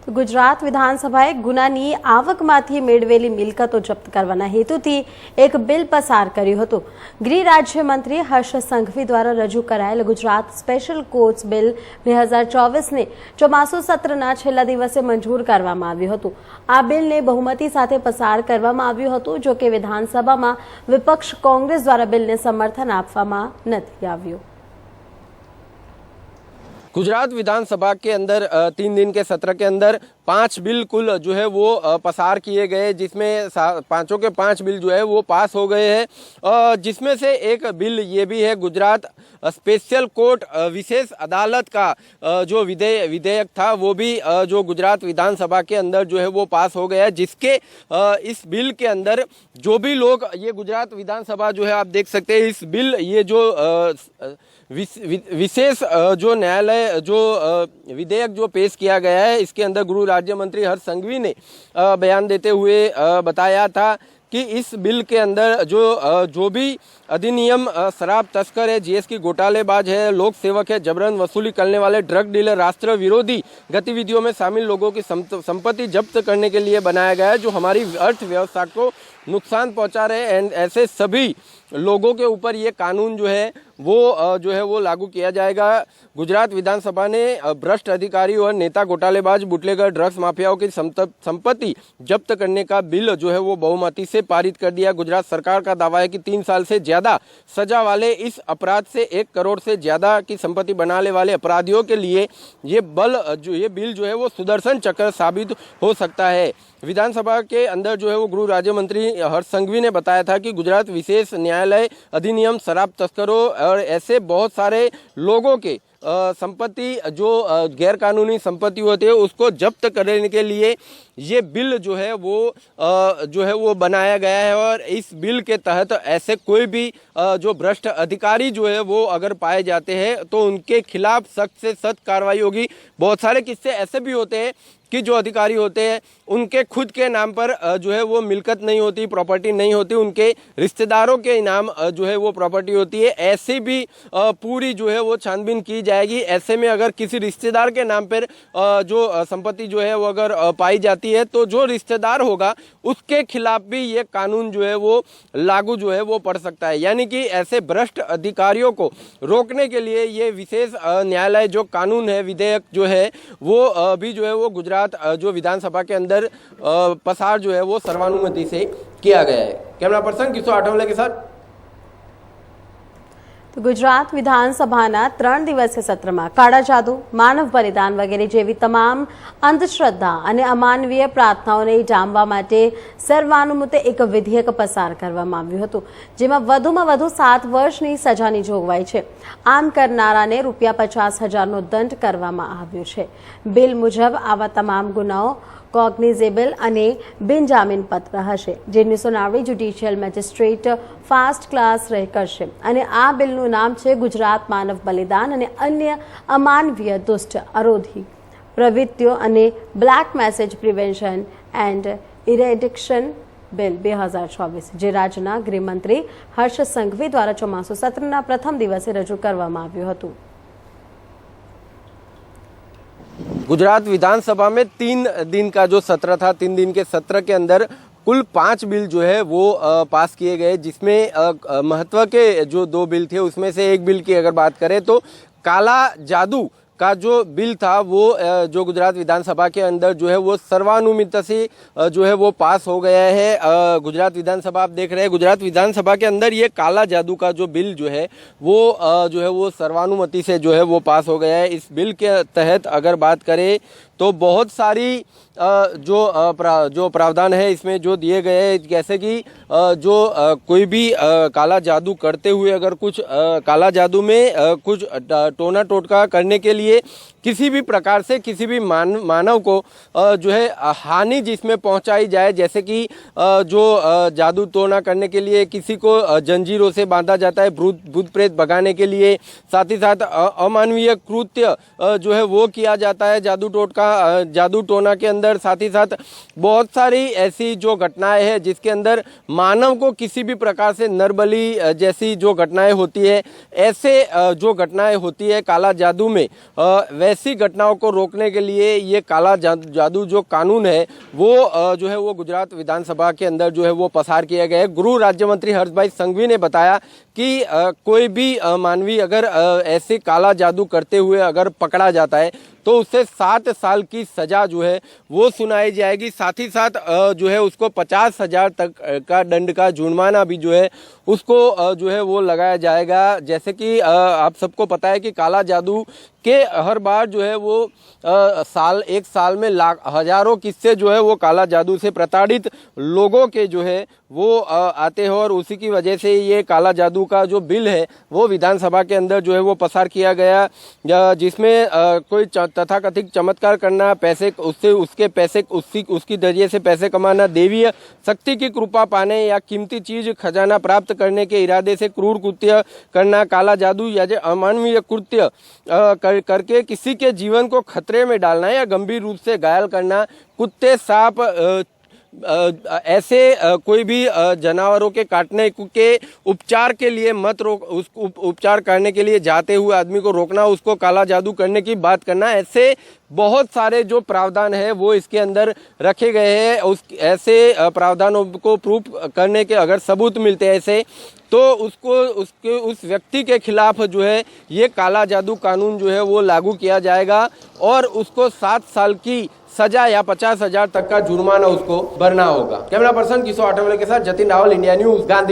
તો ગુજરાત વિધાનસભાએ ગુનાની આવકમાંથી મેળવેલી મિલકતો જપ્ત કરવાના હેતુથી એક બિલ પસાર કર્યું હતું। ગૃહ રાજ્યમંત્રી હર્ષ સંઘવી દ્વારા રજૂ કરાયેલ ગુજરાત સ્પેશિયલ કોર્ટ્સ બિલ 2024ને ચોમાસુ સત્રના છેલ્લા દિવસે મંજૂર કરવામાં આવ્યું હતું। આ બિલને બહુમતી સાથે પસાર કરવામાં આવ્યું હતું, જો કે વિધાનસભામાં વિપક્ષ કોંગ્રેસ દ્વારા બિલને સમર્થન આપવામાં નથી આવ્યું। गुजरात विधानसभा के अंदर 3 दिन के सत्र के अंदर 5 बिल कुल जो है वो पसार किए गए, जिसमें पांचों के 5 बिल जो है वो पास हो गए हैं। जिसमें से एक बिल ये भी है गुजरात स्पेशल कोर्ट विशेष अदालत का जो विधेयक था वो भी जो गुजरात विधानसभा के अंदर जो है वो पास हो गया, जिसके इस बिल के अंदर जो भी लोग ये गुजरात विधानसभा जो है आप देख सकते हैं इस बिल ये जो विशेष जो न्यायालय जो विधेयक जो पेश किया गया है इसके अंदर गृह राज्य मंत्री हर्ष संघवी ने बयान देते हुए बताया था कि इस बिल के अंदर जो भी अधिनियम शराब तस्कर है, जीएसटी घोटालेबाज है, लोक सेवक है, जबरन वसूली करने वाले ड्रग डीलर, राष्ट्र विरोधी गतिविधियों में शामिल लोगों की संपत्ति जब्त करने के लिए बनाया गया है, जो हमारी अर्थव्यवस्था को नुकसान पहुंचा रहे हैं। ऐसे सभी लोगों के ऊपर ये कानून जो है वो लागू किया जाएगा। गुजरात विधानसभा ने भ्रष्ट अधिकारी और नेता घोटालेबाज बुटलेगर ड्रग्स माफियाओं की संपत्ति जब्त करने का बिल जो है वो बहुमती से पारित कर दिया। गुजरात सरकार का दावा है कि 3 साल से ज्यादा सजा वाले इस अपराध से 1 करोड़ से ज्यादा की संपत्ति बनाने वाले अपराधियों के लिए ये बिल जो है वो सुदर्शन चक्र साबित हो सकता है। विधानसभा के अंदर जो है वो गृह राज्य मंत्री हर्ष संघवी ने बताया था कि गुजरात विशेष न्यायालय अधिनियम शराब तस्करों और ऐसे बहुत सारे लोगों के संपत्ति जो गैर कानूनी संपत्ति होती है उसको जब्त करने के लिए ये बिल जो है वो बनाया गया है। और इस बिल के तहत ऐसे कोई भी जो भ्रष्ट अधिकारी जो है वो अगर पाए जाते हैं तो उनके खिलाफ सख्त से सख्त कार्रवाई होगी। बहुत सारे किस्से ऐसे भी होते हैं कि जो अधिकारी होते हैं उनके खुद के नाम पर जो है वो मिलकत नहीं होती, प्रॉपर्टी नहीं होती, उनके रिश्तेदारों के नाम जो है वो प्रॉपर्टी होती है। ऐसे भी पूरी जो है वो छानबीन की जाएगी। ऐसे में अगर किसी रिश्तेदार के नाम पर जो संपत्ति जो है वो अगर पाई जाती है तो जो रिश्तेदार होगा उसके खिलाफ भी ये कानून जो है वो लागू जो है वो पड़ सकता है। यानी कि ऐसे भ्रष्ट अधिकारियों को रोकने के लिए ये विशेष न्यायालय जो कानून है, विधेयक जो है वो भी जो है वो गुजरात जो विधानसभा के अंदर पसार जो है वो सर्वानुमति से किया गया है। कैमरा पर्सन किशोर आठवले के साथ। તો ગુજરાત વિધાનસભાના 3 દિવસીય સત્રમાં કાળા જાદુ, માનવ બલિદાન વગેરે જેવી તમામ અંધશ્રદ્ધા અને અમાનવીય પ્રાર્થનાઓને ડામવા માટે સર્વાનુમતે એક વિધેયક પસાર કરવામાં આવ્યું હતું, જેમાં વધુમાં વધુ 7 વર્ષની સજાની જોગવાઈ છે। આમ કરનારાને ₹50,000નો દંડ કરવામાં આવ્યો છે। બિલ મુજબ આવા તમામ ગુનાઓ કોગ્નિઝેબલ અને બિનજામીન પત્ર હશે, જેની સુનાવણી જ્યુડિશિયલ મેજિસ્ટ્રેટ ફાસ્ટ ક્લાસ કરશે। અને આ બિલનું નામ છે ગુજરાત માનવ બલિદાન અને અન્ય અમાનવીય દુષ્ટ અરોધી પ્રવૃત્તિઓ અને black magic prevention and eradication bill 2024, જે રાજ્યના ગૃહમંત્રી હર્ષ સંઘવી દ્વારા ચોમાસુ સત્રના પ્રથમ દિવસે રજૂ કરવામાં આવ્યું હતું। गुजरात विधानसभा में 3 दिन का जो सत्र था, 3 दिन के सत्र के अंदर कुल 5 बिल जो है वो पास किए गए, जिसमें महत्व के जो 2 बिल थे उसमें से एक बिल की अगर बात करें तो काला जादू का जो बिल था वो जो गुजरात विधानसभा के अंदर जो है वो सर्वानुमति से जो है वो पास हो गया है। गुजरात विधानसभा आप देख रहे हैं, गुजरात विधानसभा के अंदर ये काला जादू का जो बिल जो है वो सर्वानुमति से जो है वो पास हो गया है। इस बिल के तहत अगर बात करें तो बहुत सारी जो प्रावधान है इसमें जो दिए गए हैं, जैसे कि जो कोई भी काला जादू करते हुए अगर कुछ काला जादू में कुछ टोना टोटका करने के लिए किसी भी प्रकार से किसी भी मानव को जो है हानि जिसमें पहुंचाई जाए, जैसे कि जो जादू टोना करने के लिए किसी को जंजीरों से बांधा जाता है भूत प्रेत भगाने के लिए, साथ ही साथ अमानवीय कृत्य जो है वो किया जाता है जादू टोना के अंदर। साथ ही साथ बहुत सारी ऐसी जो घटनाएं हैं जिसके अंदर मानव को किसी भी प्रकार से नरबली जैसी जो घटनाएं होती है, ऐसे जो घटनाएं होती है काला जादू में, वैसे ऐसी घटनाओं को रोकने के लिए ये काला जादू जो कानून है वो जो है वो गुजरात विधानसभा के अंदर जो है वो पसार किया गया है। गृह राज्य मंत्री हर्षभाई संघवी ने बताया कि कोई भी मानवी अगर ऐसे काला जादू करते हुए अगर पकड़ा जाता है तो उससे 7 साल की सजा जो है वो सुनाई जाएगी। साथ ही साथ जो है उसको 50,000 तक का दंड का जुर्माना भी जो है उसको जो है वो लगाया जाएगा। जैसे कि आप सबको पता है कि काला जादू के हर बार जो है वो एक साल में हजारों किस्से जो है वो काला जादू से प्रताड़ित लोगों के जो है वो आते हैं और उसी की वजह से ये काला जादू का जो बिल है वो विधानसभा के अंदर जो है वो पसार किया गया, जिसमें कोई तथाकथित चमत्कार करना, पैसे उससे उसके पैसे उसकी जरिए से पैसे कमाना, देवीय शक्ति की कृपा पाने या कीमती चीज खजाना प्राप्त करने के इरादे से क्रूर कृत्य करना, काला जादू या अमानवीय कृत्य करके किसी के जीवन को खतरे में डालना या गंभीर रूप से घायल करना, कुत्ते, सांप ऐसे कोई भी जानवरों के काटने के उपचार के लिए मत रोक, उस उपचार करने के लिए जाते हुए आदमी को रोकना, उसको काला जादू करने की बात करना, ऐसे बहुत सारे जो प्रावधान है वो इसके अंदर रखे गए हैं। ऐसे प्रावधानों को प्रूफ करने के अगर सबूत मिलते हैं ऐसे तो उस व्यक्ति के खिलाफ जो है ये काला जादू कानून जो है वो लागू किया जाएगा और उसको 7 साल की सजा या 50,000 तक का जुर्माना उसको भरना होगा। कैमरा पर्सन किशोर आठवले के साथ जतिन रावल, इंडिया न्यूज, गांधी।